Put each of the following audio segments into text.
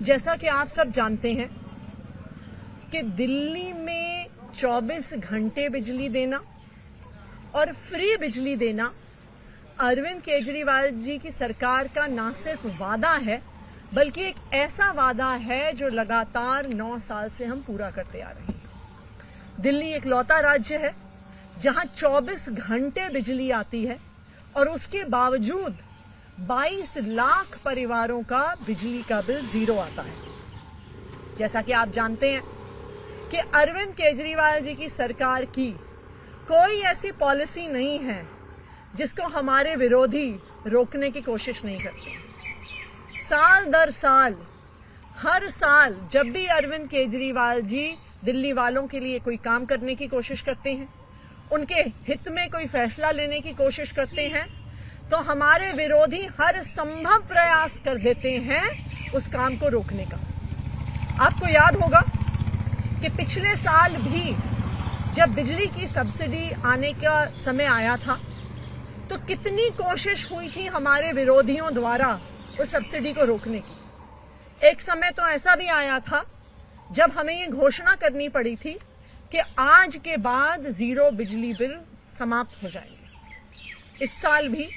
जैसा कि आप सब जानते हैं कि दिल्ली में 24 घंटे बिजली देना और फ्री बिजली देना अरविंद केजरीवाल जी की सरकार का ना सिर्फ वादा है बल्कि एक ऐसा वादा है जो लगातार 9 साल से हम पूरा करते आ रहे हैं। दिल्ली एक लौता राज्य है जहां 24 घंटे बिजली आती है और उसके बावजूद 22 लाख परिवारों का बिजली का बिल जीरो आता है। जैसा कि आप जानते हैं कि अरविंद केजरीवाल जी की सरकार की कोई ऐसी पॉलिसी नहीं है जिसको हमारे विरोधी रोकने की कोशिश नहीं करते। साल दर साल, हर साल जब भी अरविंद केजरीवाल जी दिल्ली वालों के लिए कोई काम करने की कोशिश करते हैं, उनके हित में कोई फैसला लेने की कोशिश करते हैं, तो हमारे विरोधी हर संभव प्रयास कर देते हैं उस काम को रोकने का। आपको याद होगा कि पिछले साल भी जब बिजली की सब्सिडी आने का समय आया था तो कितनी कोशिश हुई थी हमारे विरोधियों द्वारा उस सब्सिडी को रोकने की। एक समय तो ऐसा भी आया था जब हमें ये घोषणा करनी पड़ी थी कि आज के बाद जीरो बिजली बिल समाप्त हो जाएंगे। इस साल भी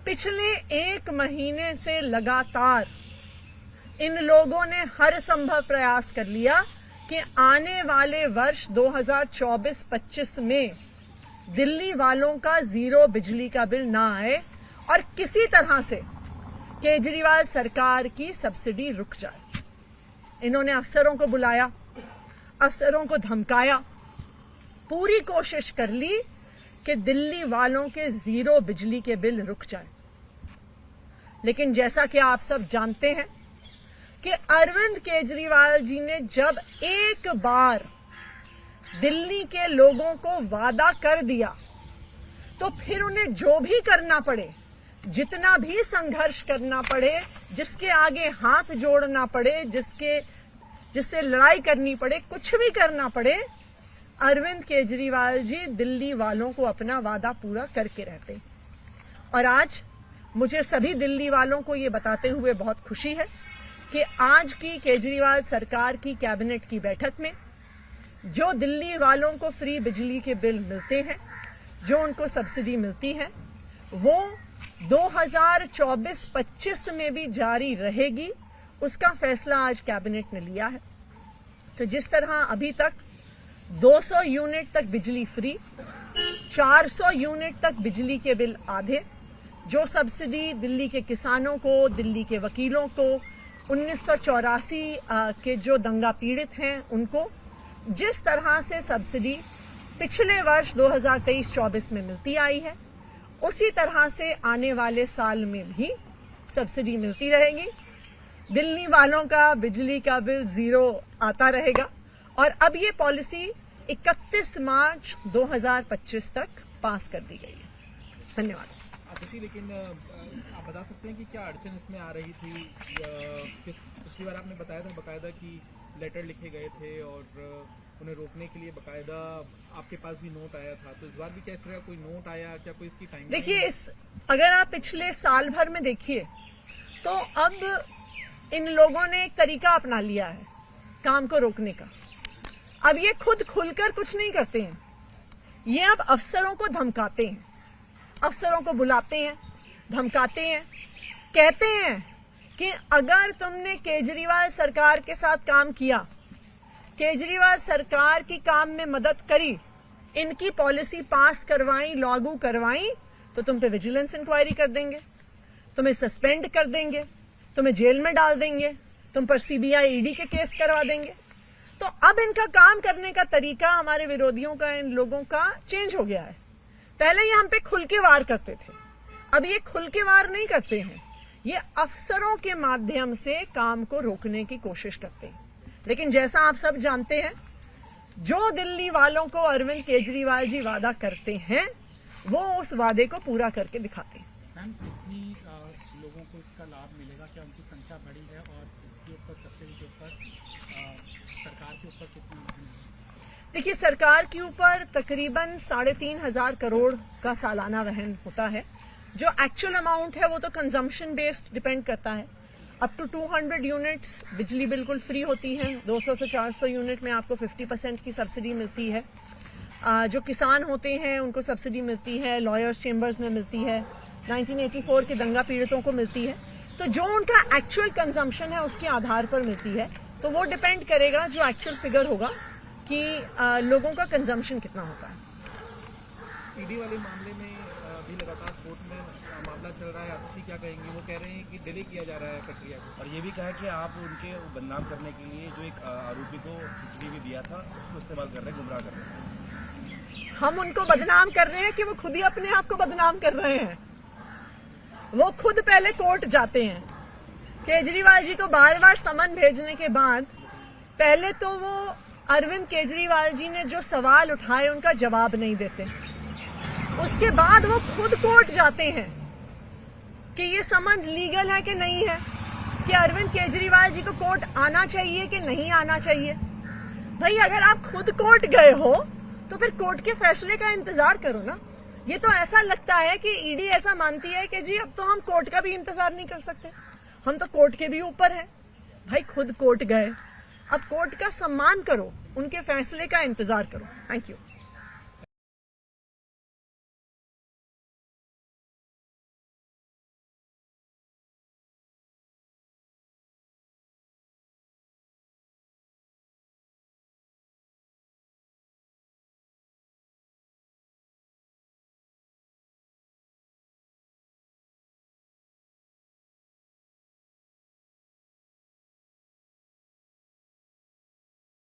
पिछले 1 महीने से लगातार इन लोगों ने हर संभव प्रयास कर लिया कि आने वाले वर्ष 2024-25 में दिल्ली वालों का जीरो बिजली का बिल ना आए और किसी तरह से केजरीवाल सरकार की सब्सिडी रुक जाए। इन्होंने अफसरों को बुलाया, अफसरों को धमकाया, पूरी कोशिश कर ली कि दिल्ली वालों के जीरो बिजली के बिल रुक जाए। लेकिन जैसा कि आप सब जानते हैं कि अरविंद केजरीवाल जी ने जब एक बार दिल्ली के लोगों को वादा कर दिया तो फिर उन्हें जो भी करना पड़े, जितना भी संघर्ष करना पड़े, जिसके आगे हाथ जोड़ना पड़े, जिससे लड़ाई करनी पड़े, कुछ भी करना पड़े, अरविंद केजरीवाल जी दिल्ली वालों को अपना वादा पूरा करके रहते। और आज मुझे सभी दिल्ली वालों को ये बताते हुए बहुत खुशी है कि आज की केजरीवाल सरकार की कैबिनेट की बैठक में जो दिल्ली वालों को फ्री बिजली के बिल मिलते हैं, जो उनको सब्सिडी मिलती है, वो 2024-25 में भी जारी रहेगी। उसका फैसला आज कैबिनेट ने लिया है। तो जिस तरह अभी तक 200 यूनिट तक बिजली फ्री, 400 यूनिट तक बिजली के बिल आधे, जो सब्सिडी दिल्ली के किसानों को, दिल्ली के वकीलों को, 1984 के जो दंगा पीड़ित हैं उनको जिस तरह से सब्सिडी पिछले वर्ष 2023-24 में मिलती आई है, उसी तरह से आने वाले साल में भी सब्सिडी मिलती रहेगी। दिल्ली वालों का बिजली का बिल जीरो आता रहेगा और अब ये पॉलिसी 31 मार्च 2025 तक पास कर दी गई है। धन्यवाद। लेकिन आप बता सकते हैं कि क्या अड़चन इसमें आ रही थी? पिछली बार आपने बताया था बकायदा कि लेटर लिखे गए थे और उन्हें रोकने के लिए बकायदा आपके पास भी नोट आया था, तो इस बार भी क्या इस तरह कोई नोट आया? क्या कोई इसकी टाइम? देखिए, अगर आप पिछले साल भर में देखिए तो अब इन लोगों ने एक तरीका अपना लिया है काम को रोकने का। अब ये खुद खुलकर कुछ नहीं करते हैं, ये अब अफसरों को धमकाते हैं, अफसरों को बुलाते हैं, धमकाते हैं, कहते हैं कि अगर तुमने केजरीवाल सरकार के साथ काम किया, केजरीवाल सरकार की काम में मदद करी, इनकी पॉलिसी पास करवाई, लागू करवाई, तो तुम पे विजिलेंस इंक्वायरी कर देंगे, तुम्हें सस्पेंड कर देंगे, तुम्हें जेल में डाल देंगे, तुम पर सीबीआई ईडी के केस करवा देंगे। तो अब इनका काम करने का तरीका हमारे विरोधियों का, इन लोगों का चेंज हो गया है। पहले ये हम पे खुल के वार करते थे, अब ये खुल के वार नहीं करते हैं, ये अफसरों के माध्यम से काम को रोकने की कोशिश करते हैं। लेकिन जैसा आप सब जानते हैं, जो दिल्ली वालों को अरविंद केजरीवाल जी वादा करते हैं वो उस वादे को पूरा करके दिखाते हैं। मैम, कितनी लोगों को इसका लाभ मिलेगा? क्या उनकी संख्या बड़ी है? और इसके ऊपर, सब्सिडी के ऊपर सरकार के ऊपर कितना? देखिए, सरकार के ऊपर तकरीबन 3,500 करोड़ का सालाना वहन होता है। जो एक्चुअल अमाउंट है वो तो कंजम्पशन बेस्ड डिपेंड करता है। अप टू 200 यूनिट्स बिजली बिल्कुल फ्री होती है। 200 से 400 यूनिट में आपको 50% की सब्सिडी मिलती है। जो किसान होते हैं उनको सब्सिडी मिलती है, लॉयर्स चेंबर्स में मिलती है, 1984 के दंगा पीड़ितों को मिलती है। तो जो उनका एक्चुअल कंजम्पशन है उसके आधार पर मिलती है। तो वो डिपेंड करेगा जो एक्चुअल फिगर होगा कि लोगों का कंजम्पशन कितना होता है। ईडी वाले मामले में अभी लगातार कोर्ट में मामला चल रहा है। आतिशी क्या कहेंगे? वो कह रहे हैं कि डिले किया जा रहा है प्रक्रिया को, और ये भी कहा है कि आप उनके बदनाम करने के लिए जो एक आरोपी को सीसीटीवी दिया था उसको इस्तेमाल कर रहे हैं, गुमराह कर रहे हैं। हम उनको बदनाम कर रहे हैं कि वो खुद ही अपने आप को बदनाम कर रहे हैं। वो खुद पहले कोर्ट जाते हैं। केजरीवाल जी को बार बार समन भेजने के बाद पहले तो वो अरविंद केजरीवाल जी ने जो सवाल उठाए उनका जवाब नहीं देते। उसके बाद वो खुद कोर्ट जाते हैं कि ये समन्स लीगल है कि नहीं है, कि अरविंद केजरीवाल जी को कोर्ट आना चाहिए कि नहीं आना चाहिए। भाई अगर आप खुद कोर्ट गए हो तो फिर कोर्ट के फैसले का इंतजार करो ना। ये तो ऐसा लगता है कि ईडी ऐसा मानती है कि जी अब तो हम कोर्ट का भी इंतजार नहीं कर सकते, हम तो कोर्ट के भी ऊपर हैं। भाई खुद कोर्ट गए, अब कोर्ट का सम्मान करो, उनके फैसले का इंतजार करो। Thank you.